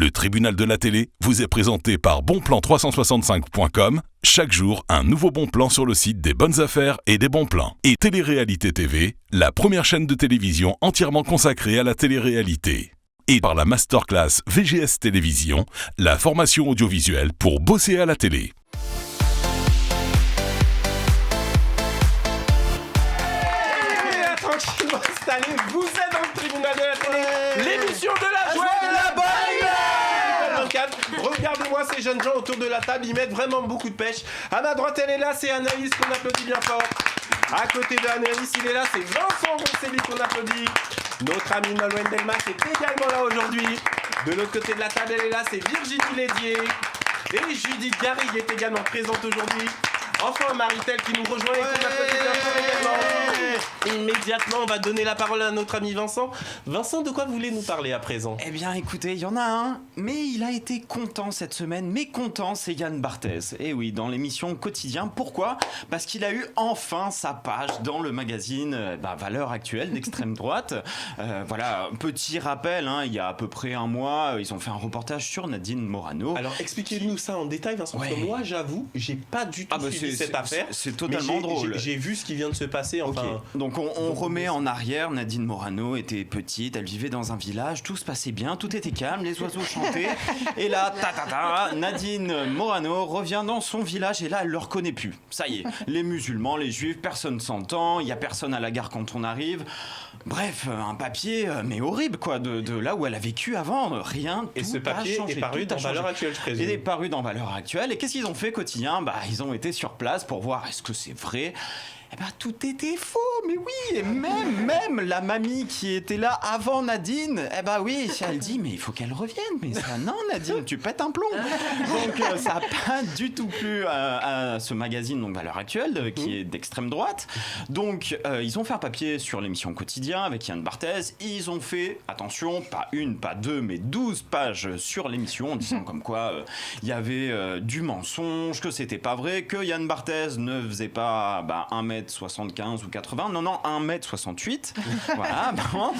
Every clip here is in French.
Le tribunal de la télé vous est présenté par bonplan365.com. Chaque jour, un nouveau bon plan sur le site des bonnes affaires et des bons plans. Et Télé-Réalité TV, la première chaîne de télévision entièrement consacrée à la télé-réalité. Et par la masterclass VGS Télévision, la formation audiovisuelle pour bosser à la télé. Tranquillement installé, vous êtes dans le tribunal de la télé, l'émission de la joie et de la bonne. Regardez-moi ces jeunes gens autour de la table, ils mettent vraiment beaucoup de pêche. À ma droite, elle est là, c'est Anaïs qu'on applaudit bien fort. À côté de Anaïs, il est là, c'est Vincent Roncelli qu'on applaudit. Notre ami Nolwenn Delmas est également là aujourd'hui. De l'autre côté de la table, elle est là, c'est Virginie Lédier. Et Judith Garrigue est également présente aujourd'hui. Enfin, Maritel qui nous rejoint et qu'on applaudit bien fort également. Immédiatement, on va donner la parole à notre ami Vincent. Vincent, de quoi vous voulez nous parler à présent ? Eh bien, écoutez, il y en a un, mais il a été content cette semaine. Mécontent, c'est Yann Barthès. Et oui, dans l'émission Quotidien. Pourquoi ? Parce qu'il a eu enfin sa page dans le magazine Valeurs Actuelles d'extrême droite. Voilà, petit rappel, il y a à peu près un mois, ils ont fait un reportage sur Nadine Morano. Alors, expliquez-nous ça en détail, Vincent, parce que moi, j'avoue, j'ai pas du tout suivi cette affaire. C'est totalement drôle. J'ai vu ce qui vient de se passer, enfin... Okay. Donc on remet en arrière. Nadine Morano était petite, elle vivait dans un village, tout se passait bien, tout était calme, les oiseaux chantaient. Et là, Nadine Morano revient dans son village et là, elle le reconnaît plus. Ça y est, les musulmans, les juifs, personne s'entend, il y a personne à la gare quand on arrive. Bref, un papier, mais horrible quoi, de là où elle a vécu avant, rien. Et ce papier est paru dans Valeurs Actuelles, je présume. Il est paru dans Valeurs Actuelles. Et qu'est-ce qu'ils ont fait Quotidien ? Ils ont été sur place pour voir est-ce que c'est vrai. Tout était faux, mais oui, et même la mamie qui était là avant Nadine, oui, elle dit, mais il faut qu'elle revienne, mais ça, non Nadine, tu pètes un plomb. Donc ça n'a pas du tout plu à ce magazine, donc Valeurs Actuelles, qui est d'extrême droite. Donc ils ont fait un papier sur l'émission Quotidien avec Yann Barthès, ils ont fait, attention, pas une, pas deux, mais 12 pages sur l'émission, en disant comme quoi il y avait du mensonge, que c'était pas vrai, que Yann Barthès ne faisait pas 1m75 ou 80, non, 1m68. Voilà, bon.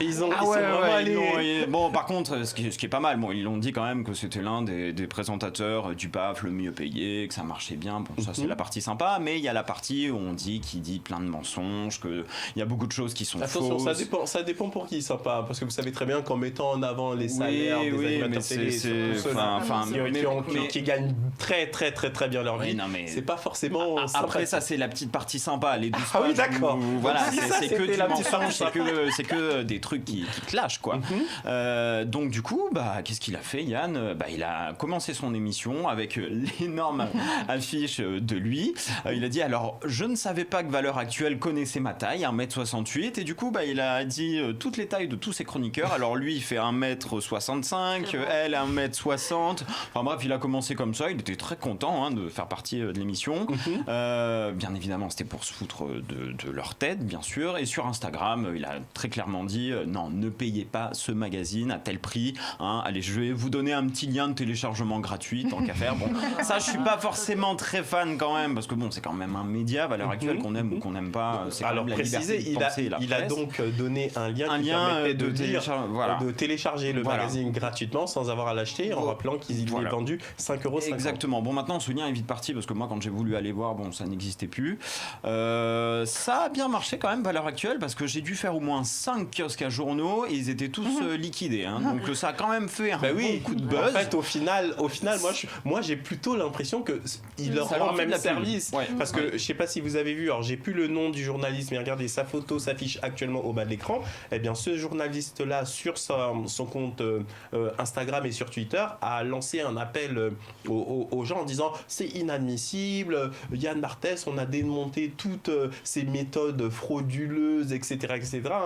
Ils sont vraiment allés... Bon, par contre, ce qui est pas mal, ils l'ont dit quand même que c'était l'un des présentateurs du PAF le mieux payé, que ça marchait bien. Bon, ça, c'est la partie sympa, mais il y a la partie où on dit qu'il dit plein de mensonges, qu'il y a beaucoup de choses qui sont fausses. Attention, ça dépend pour qui, sympa, parce que vous savez très bien qu'en mettant en avant les salaires des animateurs télé, qui gagnent très très très très bien leur vie, c'est pas forcément... Après ça, c'est la petite partie sympa, les 12 pages. Ah oui, d'accord. Voilà, c'est que du mensonge, c'est que des trucs qui clashent, quoi. Donc du coup, qu'est-ce qu'il a fait, Yann ? Il a commencé son émission avec l'énorme affiche de lui. Il a dit, alors, je ne savais pas que Valeurs Actuelles connaissait ma taille, 1m68, et du coup, il a dit toutes les tailles de tous ses chroniqueurs. Alors lui, il fait 1m65, elle 1m60. Enfin bref, il a commencé comme ça, il était très content de faire partie de l'émission. Bien évidemment, c'était pour se foutre de leur tête, bien sûr. Et sur Instagram, il a très clairement dit non, ne payez pas ce magazine à tel prix. Allez, je vais vous donner un petit lien de téléchargement gratuit, tant qu'à faire. Bon, ça, je suis pas forcément très fan quand même, parce que bon, c'est quand même un média, Valeurs Actuelles, qu'on aime ou qu'on n'aime pas. C'est alors la liberté de penser, il a donc donné un lien qui permettait de télécharger le magazine gratuitement sans avoir à l'acheter, en rappelant qu'il est vendu 5,50 €. Exactement. Bon, maintenant, ce lien est vite parti, parce que moi, quand j'ai voulu aller voir, ça n'existait plus. Ça a bien marché quand même, Valeurs Actuelles, parce que j'ai dû faire au moins 5 kiosques à journaux et ils étaient tous liquidés. Donc ça a quand même fait un bon coup de buzz. En fait, au final moi j'ai plutôt l'impression qu'il leur rend même service. Parce que je sais pas si vous avez vu, alors j'ai plus le nom du journaliste, mais regardez, sa photo s'affiche actuellement au bas de l'écran. Eh bien, ce journaliste-là, sur son compte Instagram et sur Twitter, a lancé un appel aux gens en disant c'est inadmissible, Yann Barthès, on a démonté toutes ces méthodes frauduleuses, etc.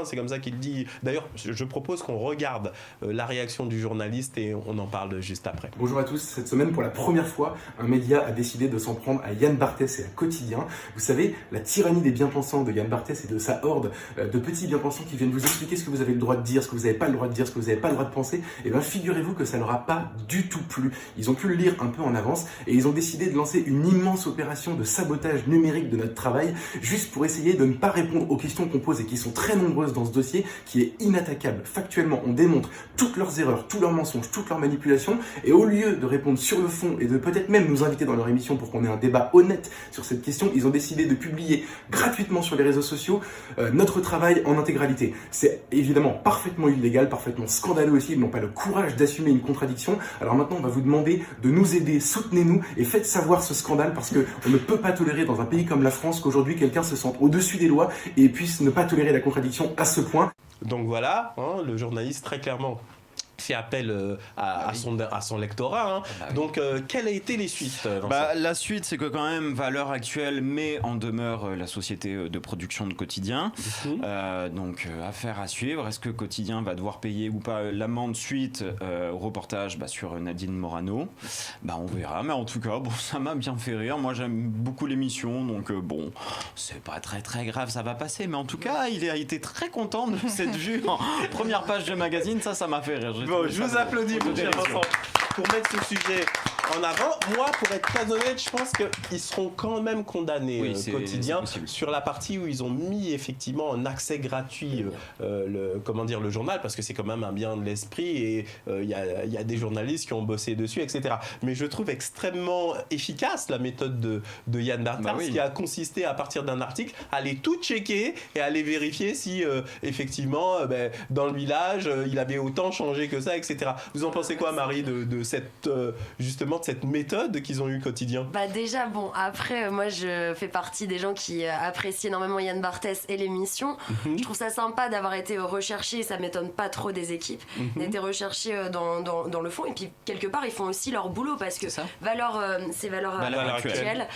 C'est comme ça qu'il dit. D'ailleurs, je propose qu'on regarde la réaction du journaliste et on en parle juste après. Bonjour à tous. Cette semaine, pour la première fois, un média a décidé de s'en prendre à Yann Barthès et à Quotidien. Vous savez, la tyrannie des bien-pensants de Yann Barthès et de sa horde de petits bien-pensants qui viennent vous expliquer ce que vous avez le droit de dire, ce que vous n'avez pas le droit de dire, ce que vous n'avez pas le droit de penser. Et bien, figurez-vous que ça leur a pas du tout plu. Ils ont pu le lire un peu en avance et ils ont décidé de lancer une immense opération de sabotage sabotage numérique de notre travail, juste pour essayer de ne pas répondre aux questions qu'on pose et qui sont très nombreuses dans ce dossier, qui est inattaquable. Factuellement, on démontre toutes leurs erreurs, tous leurs mensonges, toutes leurs manipulations, et au lieu de répondre sur le fond et de peut-être même nous inviter dans leur émission pour qu'on ait un débat honnête sur cette question, ils ont décidé de publier gratuitement sur les réseaux sociaux notre travail en intégralité. C'est évidemment parfaitement illégal, parfaitement scandaleux aussi, ils n'ont pas le courage d'assumer une contradiction. Alors maintenant, on va vous demander de nous aider, soutenez-nous et faites savoir ce scandale, parce qu'on ne peut pas tolérer dans un pays comme la France qu'aujourd'hui quelqu'un se sente au-dessus des lois et puisse ne pas tolérer la contradiction à ce point. Donc voilà, le journaliste très clairement fait appel à son lectorat. Donc, quelles ont été les suites, Vincent ? La suite, c'est que quand même, Valeurs Actuelles met en demeure la société de production de Quotidien. Donc, affaire à suivre. Est-ce que Quotidien va devoir payer ou pas l'amende suite au reportage sur Nadine Morano ? On verra. Mais en tout cas, ça m'a bien fait rire. Moi, j'aime beaucoup l'émission. Donc, c'est pas très très grave, ça va passer. Mais en tout cas, il a été très content de cette vue en première page de magazine. Ça m'a fait rire. Bon, je vous applaudis, mon cher Vincent, pour mettre ce sujet en avant. Moi, pour être très honnête, je pense qu'ils seront quand même condamnés, Quotidien, sur la partie où ils ont mis effectivement en accès gratuit le journal, parce que c'est quand même un bien de l'esprit et il y a des journalistes qui ont bossé dessus, etc. Mais je trouve extrêmement efficace la méthode de Yann Barthès, qui a consisté à partir d'un article à aller tout checker et à aller vérifier si effectivement dans le village il avait autant changé que ça, etc. Vous en pensez quoi, Marie, de cette justement de cette méthode qu'ils ont eu Quotidien ? Déjà, après, moi je fais partie des gens qui apprécient énormément Yann Barthès et l'émission. Je trouve ça sympa d'avoir été recherché, ça m'étonne pas trop des équipes, d'être recherché dans le fond. Et puis quelque part, ils font aussi leur boulot, parce que c'est Valeurs Actuelles.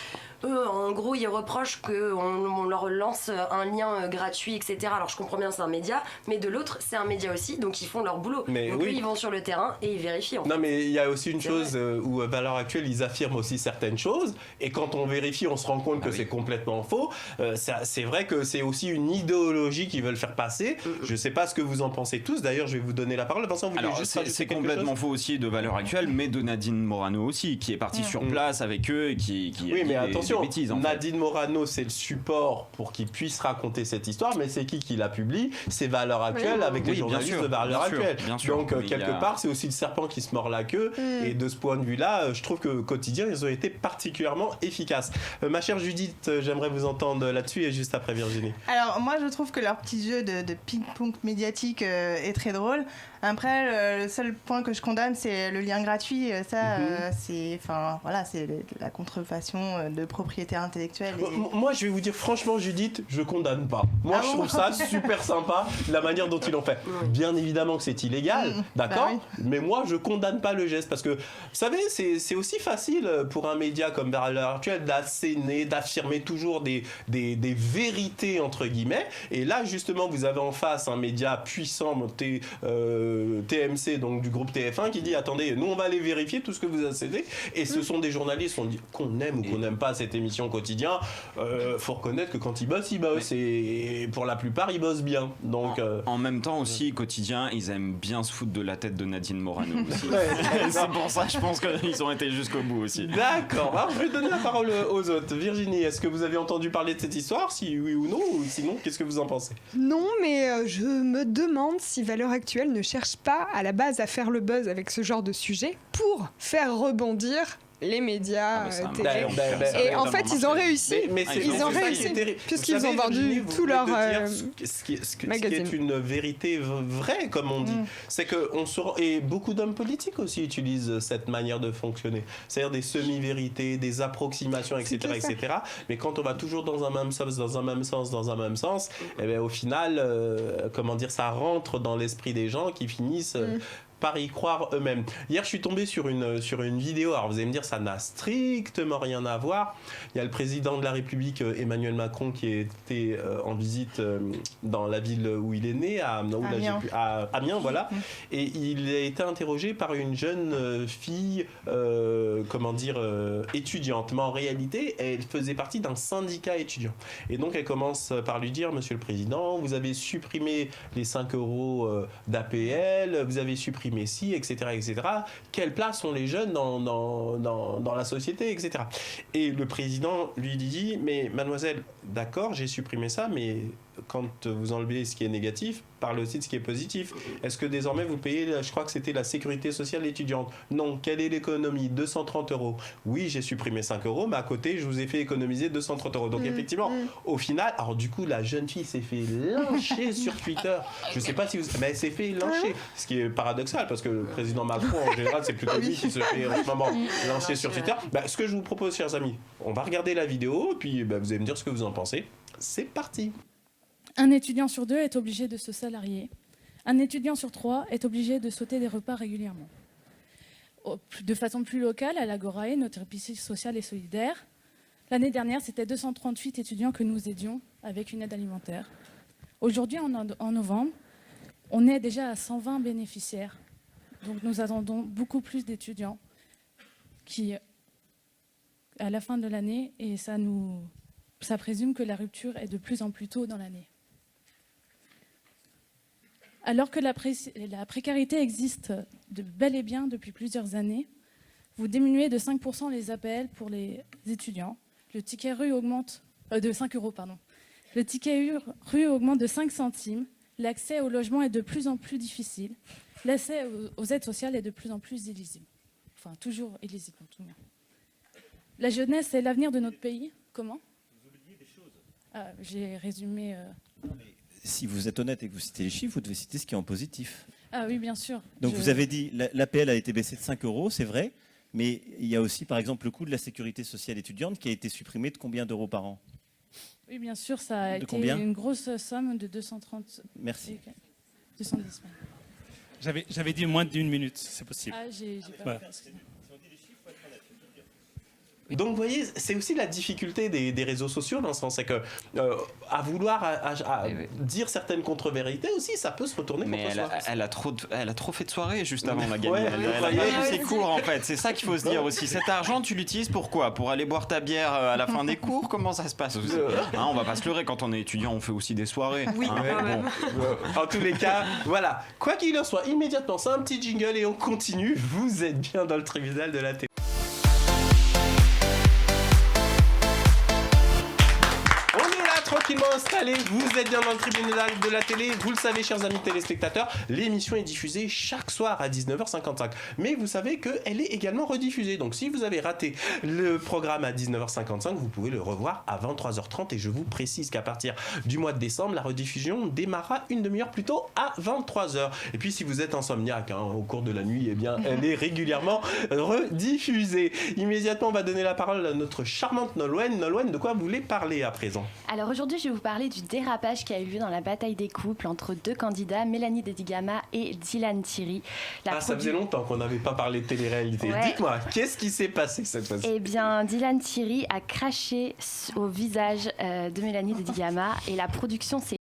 Eux, en gros, ils reprochent qu'on leur lance un lien gratuit, etc. Alors je comprends bien, c'est un média, mais de l'autre, c'est un média aussi, donc ils font leur boulot. Donc eux, ils vont sur le terrain et ils vérifient. Non, mais il y a aussi une chose où Valeurs Actuelles, ils affirment aussi certaines choses, et quand on vérifie, on se rend compte que c'est complètement faux. C'est vrai que c'est aussi une idéologie qu'ils veulent faire passer. Je sais pas ce que vous en pensez tous. D'ailleurs, je vais vous donner la parole. Vincent, vous voulez juste c'est complètement faux aussi de Valeurs Actuelles, mais de Nadine Morano aussi, qui est partie sur place avec eux et qui mais attention. Bêtises, Nadine Morano, c'est le support pour qu'il puisse raconter cette histoire, mais c'est qui la publie ? C'est Valeurs Actuelles, avec les journalistes de Valeurs Actuelles. Donc quelque part, c'est aussi le serpent qui se mord la queue. Et de ce point de vue-là, je trouve que Quotidien, ils ont été particulièrement efficaces. Ma chère Judith, j'aimerais vous entendre là-dessus, et juste après Virginie. Alors moi, je trouve que leur petit jeu de ping-pong médiatique est très drôle. Après, le seul point que je condamne, c'est le lien gratuit. C'est la contrefaçon de propriété intellectuelle. Moi, je vais vous dire franchement, Judith, je condamne pas. Moi, je trouve ça super sympa, la manière dont ils l'ont fait. Bien évidemment que c'est illégal, d'accord, mais moi, je condamne pas le geste, parce que, vous savez, c'est aussi facile pour un média comme Valeurs Actuelles d'asséner, d'affirmer toujours des vérités, entre guillemets. Et là, justement, vous avez en face un média puissant, TMC, donc du groupe TF1, qui dit attendez, nous on va aller vérifier tout ce que vous assénez, et ce sont des journalistes, qu'on aime ou qu'on n'aime pas cette émission Quotidien, faut reconnaître que quand ils bossent, et pour la plupart ils bossent bien. Donc en même temps aussi, Quotidien, ils aiment bien se foutre de la tête de Nadine Morano aussi. C'est pour ça, je pense qu'ils ont été jusqu'au bout aussi. D'accord, alors je vais donner la parole aux autres. Virginie, est-ce que vous avez entendu parler de cette histoire, si oui ou non, ou sinon qu'est-ce que vous en pensez ? Non, mais je me demande si Valeurs Actuelles ne cherche pas à la base à faire le buzz avec ce genre de sujet pour faire rebondir les médias télé. Et en fait, ils ont réussi. Ils ont réussi puisqu'ils ont vendu tout leur ce qui est une vérité vraie, comme on dit. C'est que et beaucoup d'hommes politiques aussi utilisent cette manière de fonctionner. C'est-à-dire des semi-vérités, des approximations, etc., etc. Mais quand on va toujours dans un même sens, et bien au final, ça rentre dans l'esprit des gens qui finissent par y croire eux-mêmes. Hier, je suis tombé sur une vidéo. Alors, vous allez me dire, ça n'a strictement rien à voir. Il y a le président de la République, Emmanuel Macron, qui était en visite dans la ville où il est né, à Amiens, voilà. Et il a été interrogé par une jeune fille, étudiante. Mais en réalité, elle faisait partie d'un syndicat étudiant. Et donc, elle commence par lui dire, Monsieur le Président, vous avez supprimé les 5 € d'APL, vous avez supprimé supprimé ci, etc., etc. Quelle place ont les jeunes dans la société, etc. Et le président lui dit, mais mademoiselle, d'accord, j'ai supprimé ça, mais quand vous enlevez ce qui est négatif, parlez aussi de ce qui est positif. Est-ce que désormais vous payez, je crois que c'était la sécurité sociale étudiante? Non. Quelle est l'économie? 230 €. Oui, j'ai supprimé 5 €, mais à côté, je vous ai fait économiser 230 €. Donc effectivement, au final, alors du coup, la jeune fille s'est fait lyncher sur Twitter. Je sais pas si vous... Mais elle s'est fait lyncher. Ce qui est paradoxal, parce que le président Macron, en général, c'est plutôt lui qui se fait en ce moment lyncher sur Twitter. Ce que je vous propose, chers amis, on va regarder la vidéo, puis vous allez me dire ce que vous en pensez. C'est parti. Un étudiant sur 2 est obligé de se salarier. Un étudiant sur 3 est obligé de sauter des repas régulièrement. De façon plus locale, à l'Agorae, notre épicerie sociale et solidaire, l'année dernière, c'était 238 étudiants que nous aidions avec une aide alimentaire. Aujourd'hui, en novembre, on est déjà à 120 bénéficiaires. Donc nous attendons beaucoup plus d'étudiants qui, à la fin de l'année, et ça présume que la rupture est de plus en plus tôt dans l'année. Alors que la précarité existe bel et bien depuis plusieurs années, vous diminuez de 5% les APL pour les étudiants. Le ticket rue augmente de 5 €, pardon. Le ticket rue augmente de 5 centimes. L'accès au logement est de plus en plus difficile. L'accès aux aides sociales est de plus en plus illisible. Enfin, toujours illisible en tout cas. La jeunesse est l'avenir de notre pays. Comment ? Vous oubliez des choses. J'ai résumé... Si vous êtes honnête et que vous citez les chiffres, vous devez citer ce qui est en positif. Ah oui, bien sûr. Donc vous avez dit l'APL a été baissée de 5 €, c'est vrai, mais il y a aussi par exemple le coût de la sécurité sociale étudiante qui a été supprimé de combien d'euros par an? Oui, bien sûr, ça a été une grosse somme de 230. Merci. 210. J'avais dit moins d'une minute, c'est possible. Ah, j'ai pas fait. Donc vous voyez, c'est aussi la difficulté des réseaux sociaux dans ce sens, c'est que à vouloir dire certaines contre-vérités aussi, ça peut se retourner contre soi. Elle a trop fait de soirées juste avant la gamine. Elle a pas eu ses cours en fait. C'est ça qu'il faut se dire aussi. Cet argent, tu l'utilises pour quoi? Pour aller boire ta bière à la fin des cours? Comment ça se passe aussi? On va pas se leurrer, quand on est étudiant, on fait aussi des soirées. Oui. En tous les cas, voilà. Quoi qu'il en soit, immédiatement, c'est un petit jingle et on continue. Vous êtes bien dans le tribunal de la télé. Tranquillement installé, vous êtes bien dans le tribunal de la télé, vous le savez chers amis téléspectateurs, l'émission est diffusée chaque soir à 19h55, mais vous savez qu'elle est également rediffusée, donc si vous avez raté le programme à 19h55, vous pouvez le revoir à 23h30 et je vous précise qu'à partir du mois de décembre, la rediffusion démarrera une demi-heure plus tôt à 23h. Et puis si vous êtes insomniaque au cours de la nuit, eh bien elle est régulièrement rediffusée. Immédiatement on va donner la parole à notre charmante Nolwenn. Nolwenn, de quoi vous voulez parler à présent? Alors aujourd'hui, je vais vous parler du dérapage qui a eu lieu dans la bataille des couples entre deux candidats, Mélanie Dedigama et Dylan Thierry. Ça faisait longtemps qu'on n'avait pas parlé de télé-réalité. Ouais. Dites-moi, qu'est-ce qui s'est passé cette fois-ci? Eh bien, Dylan Thierry a craché au visage de Mélanie Dedigama et la production s'est